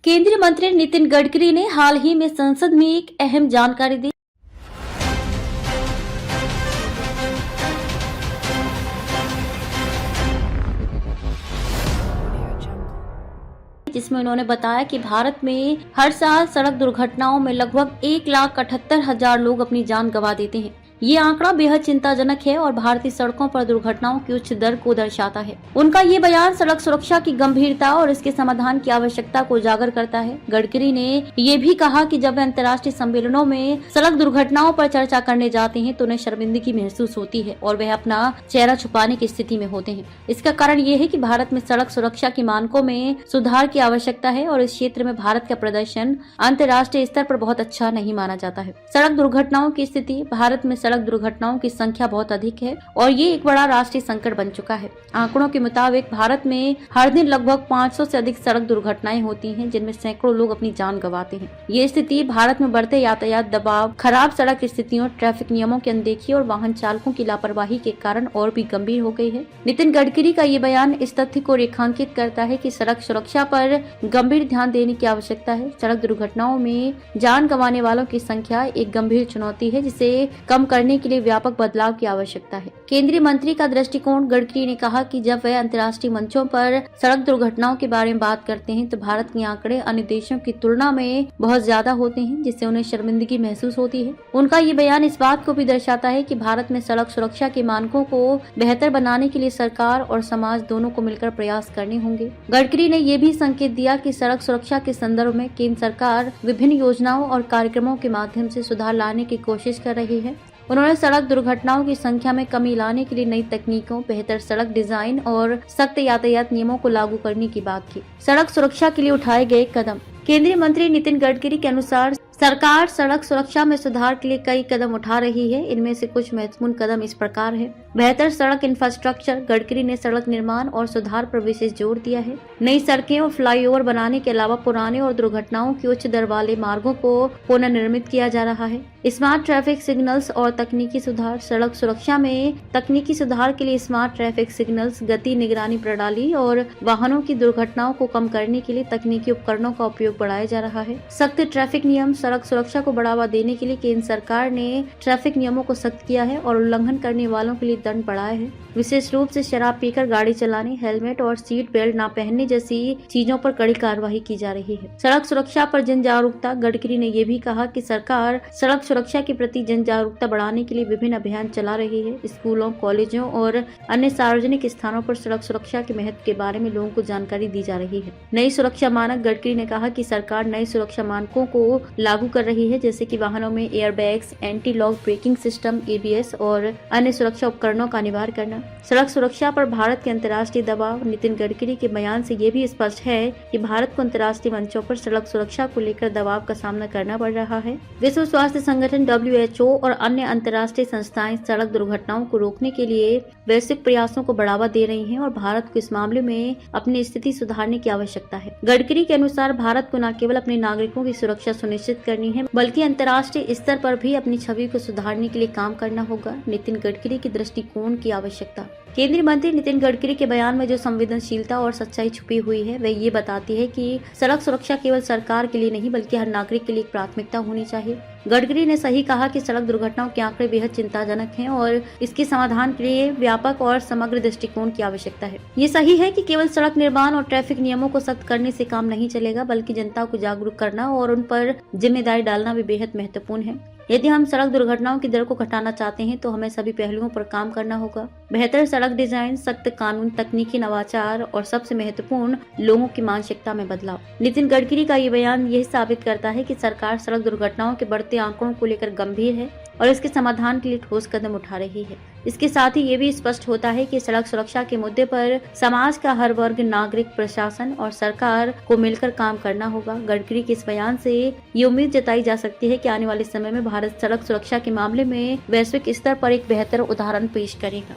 केंद्रीय मंत्री नितिन गडकरी ने हाल ही में संसद में एक अहम जानकारी दी, जिसमें उन्होंने बताया कि भारत में हर साल सड़क दुर्घटनाओं में लगभग 1,78,000 लोग अपनी जान गंवा देते हैं। ये आंकड़ा बेहद चिंताजनक है और भारतीय सड़कों पर दुर्घटनाओं की उच्च दर को दर्शाता है। उनका ये बयान सड़क सुरक्षा की गंभीरता और इसके समाधान की आवश्यकता को उजागर करता है। गडकरी ने ये भी कहा कि जब वे अंतर्राष्ट्रीय सम्मेलनों में सड़क दुर्घटनाओं पर चर्चा करने जाते हैं तो उन्हें शर्मिंदगी महसूस होती है और वह अपना चेहरा छुपाने की स्थिति में होते हैं। इसका कारण ये है कि भारत में सड़क सुरक्षा के मानकों में सुधार की आवश्यकता है और इस क्षेत्र में भारत का प्रदर्शन अंतर्राष्ट्रीय स्तर पर बहुत अच्छा नहीं माना जाता है। सड़क दुर्घटनाओं की स्थिति भारत में सड़क दुर्घटनाओं की संख्या बहुत अधिक है और ये एक बड़ा राष्ट्रीय संकट बन चुका है। आंकड़ों के मुताबिक भारत में हर दिन लगभग 500 से अधिक सड़क दुर्घटनाएं होती हैं, जिनमें सैकड़ों लोग अपनी जान गंवाते हैं। ये स्थिति भारत में बढ़ते यातायात दबाव, खराब सड़क स्थितियों, ट्रैफिक नियमों की अनदेखी और वाहन चालकों की लापरवाही के कारण और भी गंभीर हो गई है। नितिन गडकरी का ये बयान इस तथ्य को रेखांकित करता है कि सड़क सुरक्षा पर गंभीर ध्यान देने की आवश्यकता है। सड़क दुर्घटनाओं में जान गंवाने वालों की संख्या एक गंभीर चुनौती है, जिसे कम करने के लिए व्यापक बदलाव की आवश्यकता है। केंद्रीय मंत्री का दृष्टिकोण। गडकरी ने कहा कि जब वह अंतर्राष्ट्रीय मंचों पर सड़क दुर्घटनाओं के बारे में बात करते हैं तो भारत के आंकड़े अन्य देशों की तुलना में बहुत ज्यादा होते हैं, जिससे उन्हें शर्मिंदगी महसूस होती है। उनका ये बयान इस बात को भी दर्शाता है कि भारत में सड़क सुरक्षा के मानकों को बेहतर बनाने के लिए सरकार और समाज दोनों को मिलकर प्रयास करने होंगे। गडकरी ने यह भी संकेत दिया कि सड़क सुरक्षा के संदर्भ में केंद्र सरकार विभिन्न योजनाओं और कार्यक्रमों के माध्यम से सुधार लाने की कोशिश कर रही है। उन्होंने सड़क दुर्घटनाओं की संख्या में कमी लाने के लिए नई तकनीकों, बेहतर सड़क डिजाइन और सख्त यातायात नियमों को लागू करने की बात की। सड़क सुरक्षा के लिए उठाए गए कदम। केंद्रीय मंत्री नितिन गडकरी के अनुसार सरकार सड़क सुरक्षा में सुधार के लिए कई कदम उठा रही है। इनमें से कुछ महत्वपूर्ण कदम इस प्रकार है। बेहतर सड़क इंफ्रास्ट्रक्चर। गडकरी ने सड़क निर्माण और सुधार पर विशेष जोर दिया है। नई सड़कें और फ्लाईओवर बनाने के अलावा पुराने और दुर्घटनाओं की उच्च दर वाले मार्गों को पुनर्निर्मित किया जा रहा है। स्मार्ट ट्रैफिक सिग्नल्स और तकनीकी सुधार। सड़क सुरक्षा में तकनीकी सुधार के लिए स्मार्ट ट्रैफिक सिग्नल्स, गति निगरानी प्रणाली और वाहनों की दुर्घटनाओं को कम करने के लिए तकनीकी उपकरणों का उपयोग बढ़ाया जा रहा है। सख्त ट्रैफिक नियम। सड़क सुरक्षा को बढ़ावा देने के लिए केंद्र सरकार ने ट्रैफिक नियमों को सख्त किया है और उल्लंघन करने वालों के लिए दंड बढ़ाए हैं। विशेष रूप से शराब पीकर गाड़ी चलाने, हेलमेट और सीट बेल्ट न पहनने जैसी चीजों पर कड़ी कार्रवाई की जा रही है। सड़क सुरक्षा पर जन जागरूकता। गडकरी ने यह भी कहा कि सरकार सड़क सुरक्षा के प्रति जन जागरूकता बढ़ाने के लिए विभिन्न अभियान चला रही है। स्कूलों, कॉलेजों और अन्य सार्वजनिक स्थानों पर सड़क सुरक्षा के महत्व के बारे में लोगों को जानकारी दी जा रही है। नई सुरक्षा मानक। गडकरी ने कहा कि सरकार नए सुरक्षा मानकों को लागू कर रही है, जैसे कि वाहनों में airbags, anti lock braking system, ABS और अन्य सुरक्षा उपकरणों का अनिवार्य करना। सड़क सुरक्षा पर भारत के अंतर्राष्ट्रीय दबाव। नितिन गडकरी के बयान से ये भी स्पष्ट है कि भारत को अंतर्राष्ट्रीय मंचों पर सड़क सुरक्षा को लेकर दबाव का सामना करना पड़ रहा है। विश्व स्वास्थ्य संगठन WHO और अन्य अंतर्राष्ट्रीय संस्थाएं सड़क दुर्घटनाओं को रोकने के लिए वैश्विक प्रयासों को बढ़ावा दे रही हैं और भारत को इस मामले में अपनी स्थिति सुधारने की आवश्यकता है। गडकरी के अनुसार भारत को न केवल अपने नागरिकों की सुरक्षा सुनिश्चित करनी है, बल्कि अंतर्राष्ट्रीय स्तर पर भी अपनी छवि को सुधारने के लिए काम करना होगा। नितिन गडकरी के दृष्टिकोण की आवश्यकता। केंद्रीय मंत्री नितिन गडकरी के बयान में जो संवेदनशीलता और सच्चाई छुपी हुई है वह ये बताती है कि सड़क सुरक्षा केवल सरकार के लिए नहीं बल्कि हर नागरिक के लिए एक प्राथमिकता होनी चाहिए। गडकरी ने सही कहा कि सड़क दुर्घटनाओं के आंकड़े बेहद चिंताजनक हैं और इसके समाधान के लिए व्यापक और समग्र दृष्टिकोण की आवश्यकता है। ये सही है कि केवल सड़क निर्माण और ट्रैफिक नियमों को सख्त करने से काम नहीं चलेगा, बल्कि जनता को जागरूक करना और उन पर जिम्मेदारी डालना भी बेहद महत्वपूर्ण है। यदि हम सड़क दुर्घटनाओं की दर को घटाना चाहते हैं तो हमें सभी पहलुओं पर काम करना होगा। बेहतर सड़क डिजाइन, सख्त कानून, तकनीकी नवाचार और सबसे महत्वपूर्ण लोगों की मानसिकता में बदलाव। नितिन गडकरी का ये बयान यही साबित करता है कि सरकार सड़क दुर्घटनाओं के बढ़ते आंकड़ों को लेकर गंभीर है और इसके समाधान के लिए ठोस कदम उठा रही है। इसके साथ ही ये भी स्पष्ट होता है कि सड़क सुरक्षा के मुद्दे पर समाज का हर वर्ग, नागरिक, प्रशासन और सरकार को मिलकर काम करना होगा। गडकरी के इस बयान से ये उम्मीद जताई जा सकती है कि आने वाले समय में भारत सड़क सुरक्षा के मामले में वैश्विक स्तर पर एक बेहतर उदाहरण पेश करेगा।